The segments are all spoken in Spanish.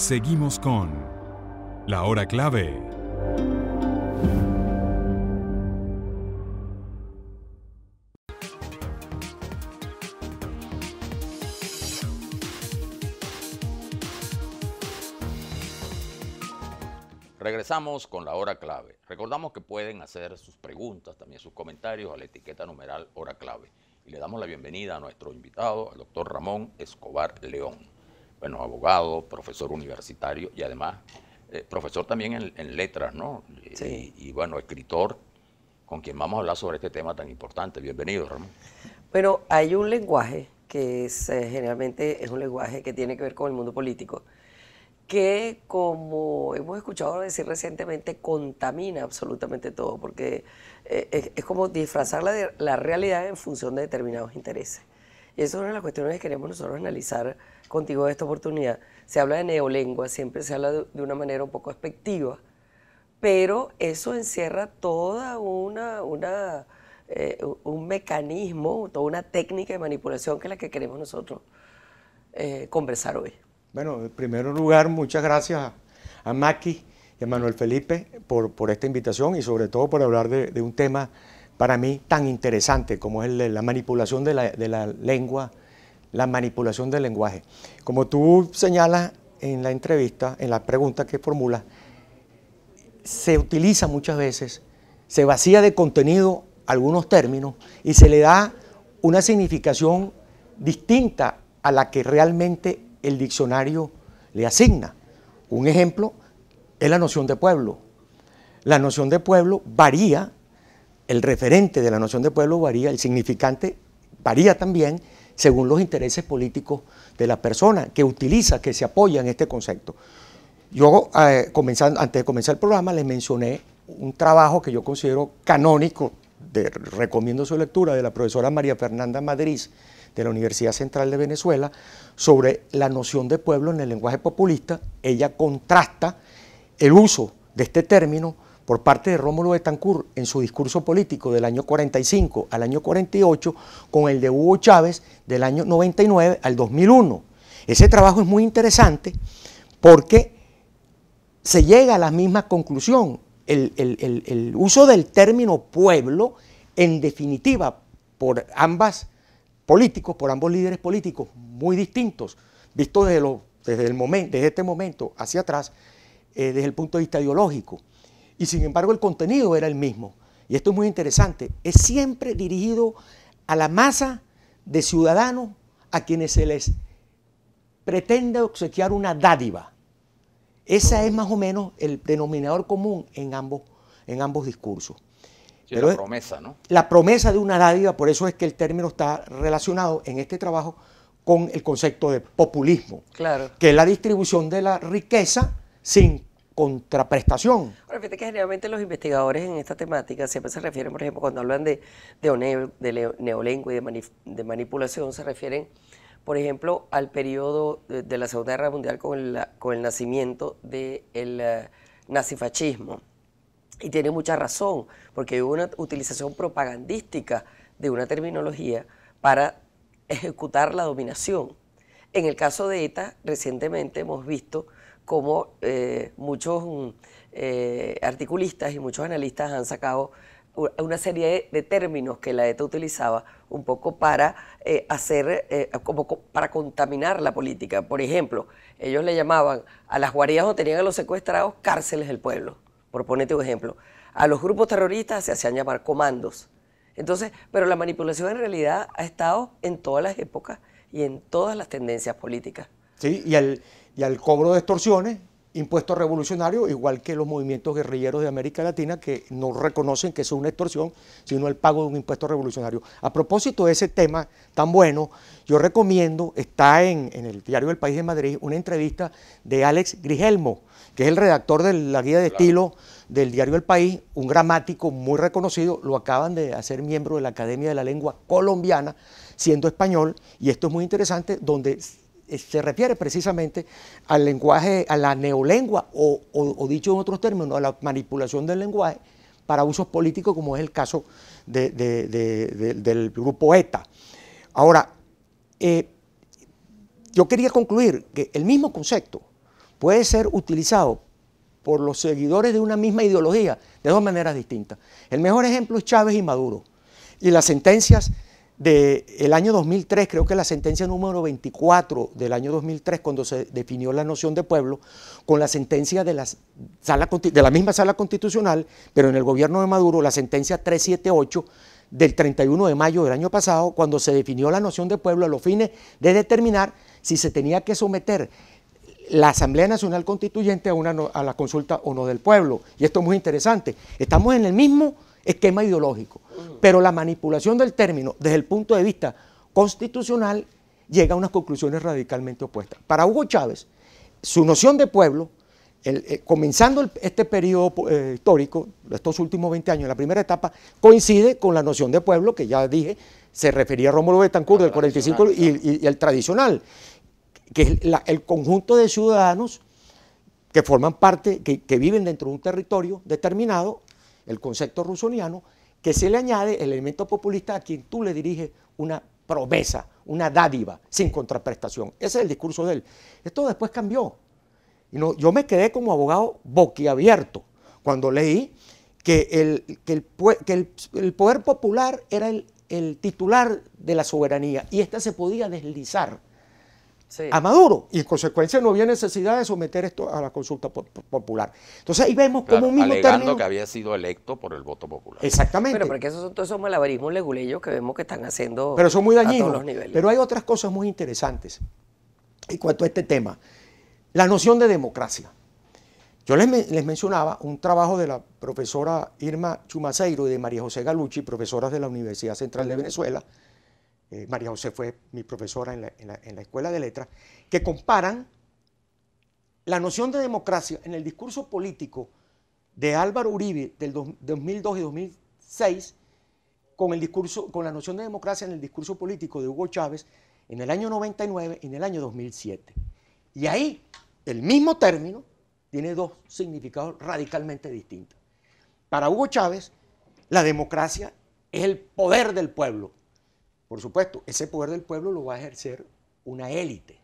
Seguimos con La Hora Clave. Regresamos con La Hora Clave. Recordamos que pueden hacer sus preguntas, también sus comentarios a la etiqueta numeral Hora Clave. Y le damos la bienvenida a nuestro invitado, al doctor Ramón Escobar León. Bueno, abogado, profesor universitario y además profesor también en letras, ¿no? Sí. Y bueno, escritor, con quien vamos a hablar sobre este tema tan importante. Bienvenido, Ramón. Bueno, hay un lenguaje que es, generalmente es un lenguaje que tiene que ver con el mundo político, que, como hemos escuchado decir recientemente, contamina absolutamente todo, porque es como disfrazar la realidad en función de determinados intereses. Y eso es una de las cuestiones que queremos nosotros analizar contigo en esta oportunidad. Se habla de neolengua, siempre se habla de una manera un poco despectiva, pero eso encierra toda un mecanismo, toda una técnica de manipulación que es la que queremos nosotros conversar hoy. Bueno, en primer lugar, muchas gracias a Maki y a Manuel Felipe por esta invitación y sobre todo por hablar de un tema para mí tan interesante como es la manipulación de la lengua, la manipulación del lenguaje. Como tú señalas en la entrevista, en la pregunta que formulas, se utiliza muchas veces, se vacía de contenido algunos términos y se le da una significación distinta a la que realmente el diccionario le asigna. Un ejemplo es la noción de pueblo. La noción de pueblo varía, el referente de la noción de pueblo varía, el significante varía también según los intereses políticos de la persona que utiliza, que se apoya en este concepto. Yo, antes de comenzar el programa, les mencioné un trabajo que yo considero canónico, recomiendo su lectura, de la profesora María Fernanda Madrid, de la Universidad Central de Venezuela, sobre la noción de pueblo en el lenguaje populista. Ella contrasta el uso de este término por parte de Rómulo Betancourt en su discurso político del año 45 al año 48 con el de Hugo Chávez del año 99 al 2001. Ese trabajo es muy interesante porque se llega a la misma conclusión. El uso del término pueblo, en definitiva, por ambos líderes políticos muy distintos, vistos desde este momento hacia atrás, desde el punto de vista ideológico. Y sin embargo el contenido era el mismo. Y esto es muy interesante. Es siempre dirigido a la masa de ciudadanos a quienes se les pretende obsequiar una dádiva. Ese es más o menos el denominador común en ambos discursos. Sí, pero la promesa, ¿no? La promesa de una dádiva, por eso es que el término está relacionado en este trabajo con el concepto de populismo, claro, que es la distribución de la riqueza sin contraprestación. Ahora, fíjate que generalmente los investigadores en esta temática siempre se refieren, por ejemplo, cuando hablan de neolengua y de manipulación, se refieren, por ejemplo, al periodo de la Segunda Guerra Mundial con el nacimiento del nazifascismo. Y tiene mucha razón, porque hubo una utilización propagandística de una terminología para ejecutar la dominación. En el caso de ETA, recientemente hemos visto cómo muchos articulistas y muchos analistas han sacado una serie de términos que la ETA utilizaba un poco para para contaminar la política. Por ejemplo, ellos le llamaban a las guaridas donde tenían a los secuestrados cárceles del pueblo, por ponerte un ejemplo. A los grupos terroristas se hacían llamar comandos. Entonces, pero la manipulación en realidad ha estado en todas las épocas y en todas las tendencias políticas. Sí, y al cobro de extorsiones, impuestos revolucionarios, igual que los movimientos guerrilleros de América Latina, que no reconocen que eso es una extorsión, sino el pago de un impuesto revolucionario. A propósito de ese tema tan bueno, yo recomiendo, está en el diario El País de Madrid, una entrevista de Alex Grigelmo, que es el redactor de la guía de estilo del diario El País, un gramático muy reconocido, lo acaban de hacer miembro de la Academia de la Lengua Colombiana, siendo español, y esto es muy interesante, donde se refiere precisamente al lenguaje, a la neolengua, o dicho en otros términos, a la manipulación del lenguaje para usos políticos, como es el caso del grupo ETA. Ahora, yo quería concluir que el mismo concepto puede ser utilizado por los seguidores de una misma ideología de dos maneras distintas. El mejor ejemplo es Chávez y Maduro. Y las sentencias del año 2003, creo que la sentencia número 24 del año 2003, cuando se definió la noción de pueblo, con la sentencia de la misma sala constitucional, pero en el gobierno de Maduro, la sentencia 378 del 31 de mayo del año pasado, cuando se definió la noción de pueblo a los fines de determinar si se tenía que someter la Asamblea Nacional Constituyente a la consulta o no del pueblo. Y esto es muy interesante. Estamos en el mismo esquema ideológico, pero la manipulación del término desde el punto de vista constitucional llega a unas conclusiones radicalmente opuestas. Para Hugo Chávez, su noción de pueblo, comenzando este periodo histórico, estos últimos 20 años, la primera etapa, coincide con la noción de pueblo, que ya dije, se refería a Rómulo Betancourt del 45 y el tradicional, que es el conjunto de ciudadanos que forman parte, que viven dentro de un territorio determinado, el concepto rusoniano, que se le añade el elemento populista a quien tú le diriges una promesa, una dádiva, sin contraprestación. Ese es el discurso de él. Esto después cambió. Y no, yo me quedé como abogado boquiabierto cuando leí que el poder popular era el titular de la soberanía y esta se podía deslizar a Maduro, y en consecuencia no había necesidad de someter esto a la consulta popular. Entonces ahí vemos como un mismo alegando término que había sido electo por el voto popular. Exactamente. Pero porque esos son todos esos malabarismos leguleyos que vemos que están haciendo pero son muy a dañinos. todos los niveles. Pero hay otras cosas muy interesantes en cuanto a este tema. La noción de democracia. Yo les mencionaba un trabajo de la profesora Irma Chumaceiro y de María José Galucci, profesoras de la Universidad Central de Venezuela. María José fue mi profesora en la Escuela de Letras, que comparan la noción de democracia en el discurso político de Álvaro Uribe del 2002 y 2006 con la noción de democracia en el discurso político de Hugo Chávez en el año 99 y en el año 2007. Y ahí el mismo término tiene dos significados radicalmente distintos. Para Hugo Chávez, la democracia es el poder del pueblo. Por supuesto, ese poder del pueblo lo va a ejercer una élite,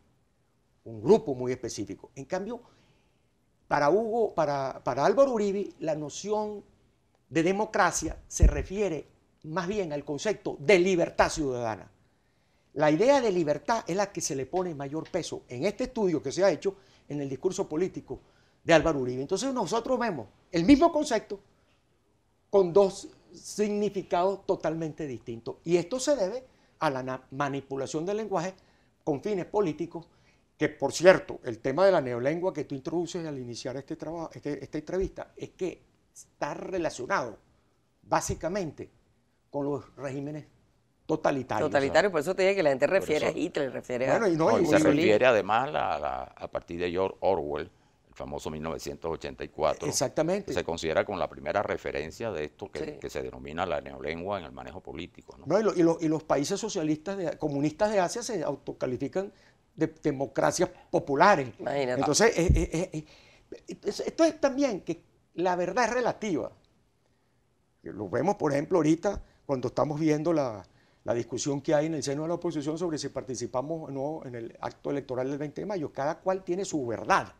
un grupo muy específico. En cambio, para Álvaro Uribe, la noción de democracia se refiere más bien al concepto de libertad ciudadana. La idea de libertad es la que se le pone mayor peso en este estudio que se ha hecho en el discurso político de Álvaro Uribe. Entonces nosotros vemos el mismo concepto con dos significados totalmente distintos. Y esto se debe a la manipulación del lenguaje con fines políticos, que por cierto, el tema de la neolengua que tú introduces al iniciar esta entrevista es que está relacionado básicamente con los regímenes totalitarios. Totalitario, por eso te dije que la gente refiere a Hitler, refiere a... Y se refiere además a partir de George Orwell, el famoso 1984. Exactamente. Se considera como la primera referencia de esto que se denomina la neolengua en el manejo político, ¿no? Y los países socialistas, comunistas de Asia se autocalifican de democracias populares. Imagínate. Entonces, esto es también que la verdad es relativa. Lo vemos, por ejemplo, ahorita cuando estamos viendo la discusión que hay en el seno de la oposición sobre si participamos o no en el acto electoral del 20 de mayo. Cada cual tiene su verdad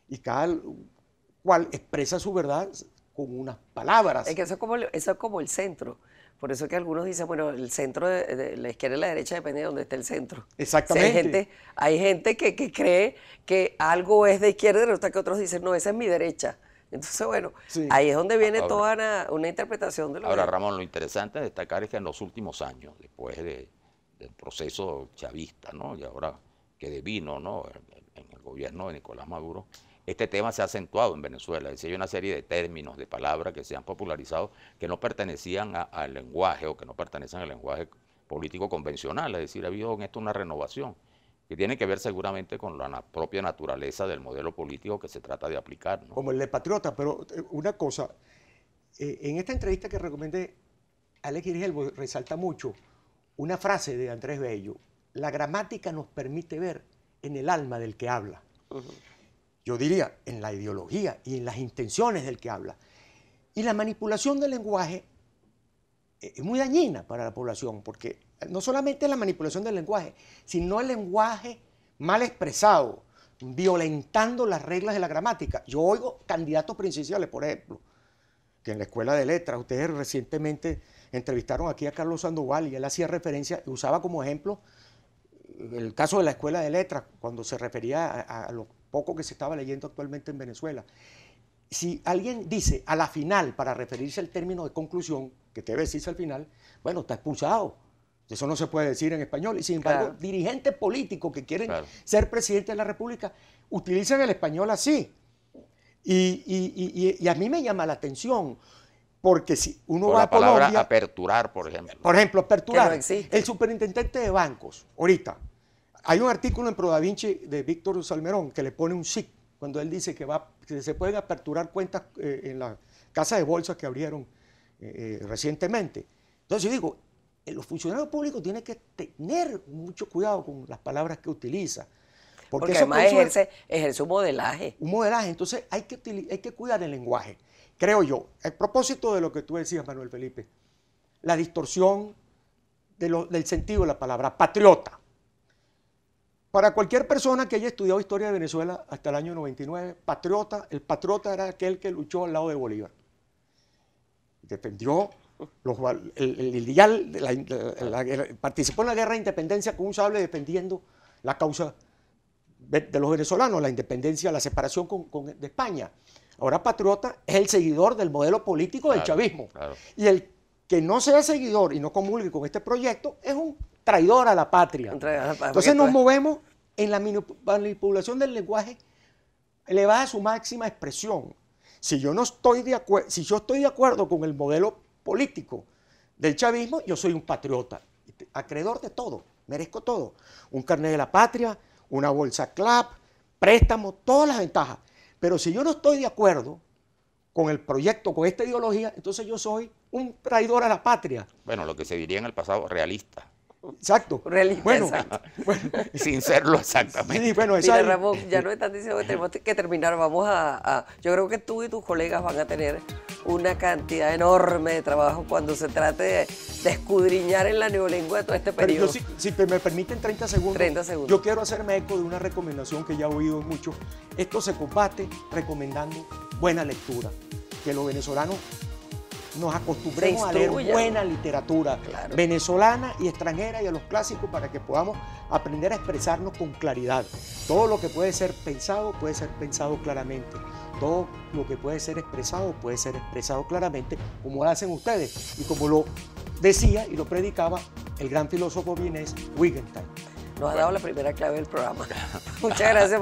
y cada cual expresa su verdad con unas palabras. Es que eso es como el centro. Por eso que algunos dicen, bueno, el centro de la izquierda y la derecha depende de dónde esté el centro. Exactamente. O sea, hay gente que cree que algo es de izquierda y resulta que otros dicen, no, esa es mi derecha. Entonces, bueno, sí, ahí es donde viene toda una interpretación de lo Ahora, Ramón, lo interesante de destacar es que en los últimos años, después del proceso chavista, ¿no? Y ahora que devino, ¿no?, en el gobierno de Nicolás Maduro, este tema se ha acentuado en Venezuela. Es decir, hay una serie de términos, de palabras que se han popularizado que no pertenecían al lenguaje o que no pertenecen al lenguaje político convencional. Es decir, ha habido en esto una renovación que tiene que ver seguramente con la propia naturaleza del modelo político que se trata de aplicar, ¿no? Como el de patriota, pero una cosa, en esta entrevista que recomendé, Alex Girgelbo resalta mucho una frase de Andrés Bello: la gramática nos permite ver en el alma del que habla. Yo diría, en la ideología y en las intenciones del que habla. Y la manipulación del lenguaje es muy dañina para la población, porque no solamente la manipulación del lenguaje, sino el lenguaje mal expresado, violentando las reglas de la gramática. Yo oigo candidatos presidenciales, por ejemplo, que en la Escuela de Letras, ustedes recientemente entrevistaron aquí a Carlos Sandoval y él hacía referencia, usaba como ejemplo el caso de la Escuela de Letras, cuando se refería a lo poco que se estaba leyendo actualmente en Venezuela. Si alguien dice a la final para referirse al término de conclusión, que debe decirse al final, bueno, está expulsado. Eso no se puede decir en español. Y sin embargo, dirigentes políticos que quieren ser presidente de la República utilizan el español así. Y a mí me llama la atención, porque si uno va a Colombia... la palabra aperturar, por ejemplo. Por ejemplo, aperturar. No existe. El superintendente de bancos, ahorita, hay un artículo en Pro Da Vinci de Víctor Salmerón que le pone un SIC, cuando él dice que se pueden aperturar cuentas en la casa de bolsas que abrieron recientemente. Entonces yo digo, los funcionarios públicos tienen que tener mucho cuidado con las palabras que utiliza. Porque además ejerce un modelaje. Un modelaje, entonces hay que cuidar el lenguaje. Creo yo, a propósito de lo que tú decías, Manuel Felipe, la distorsión del sentido de la palabra patriota. Para cualquier persona que haya estudiado historia de Venezuela hasta el año 99, el patriota era aquel que luchó al lado de Bolívar. Defendió el ideal, participó en la guerra de independencia con un sable defendiendo la causa de los venezolanos, la independencia, la separación de España. Ahora patriota es el seguidor del modelo político del chavismo. Claro. Y el que no sea seguidor y no comulgue con este proyecto es un traidor a la patria. Entonces nos movemos en la manipulación del lenguaje elevada a su máxima expresión. Si yo estoy de acuerdo con el modelo político del chavismo, yo soy un patriota, acreedor de todo, merezco todo. Un carnet de la patria, una bolsa CLAP, préstamos, todas las ventajas. Pero si yo no estoy de acuerdo con el proyecto, con esta ideología, entonces yo soy un traidor a la patria. Bueno, lo que se diría en el pasado, realista. Exacto. Realista, bueno, exacto. Bueno, sin serlo exactamente. Sí, bueno, mira, Ramón, ya nos están diciendo que tenemos que terminar. Yo creo que tú y tus colegas van a tener una cantidad enorme de trabajo cuando se trate de escudriñar en la neolengua de todo este periodo. Pero yo, si me permiten 30 segundos, 30 segundos, yo quiero hacerme eco de una recomendación que ya he oído mucho. Esto se combate recomendando buena lectura, que los venezolanos nos acostumbremos a leer buena literatura venezolana y extranjera y a los clásicos para que podamos aprender a expresarnos con claridad. Todo lo que puede ser pensado claramente. Todo lo que puede ser expresado claramente, como lo hacen ustedes y como lo decía y lo predicaba el gran filósofo vienés Wittgenstein. Nos ha dado la primera clave del programa. Muchas gracias.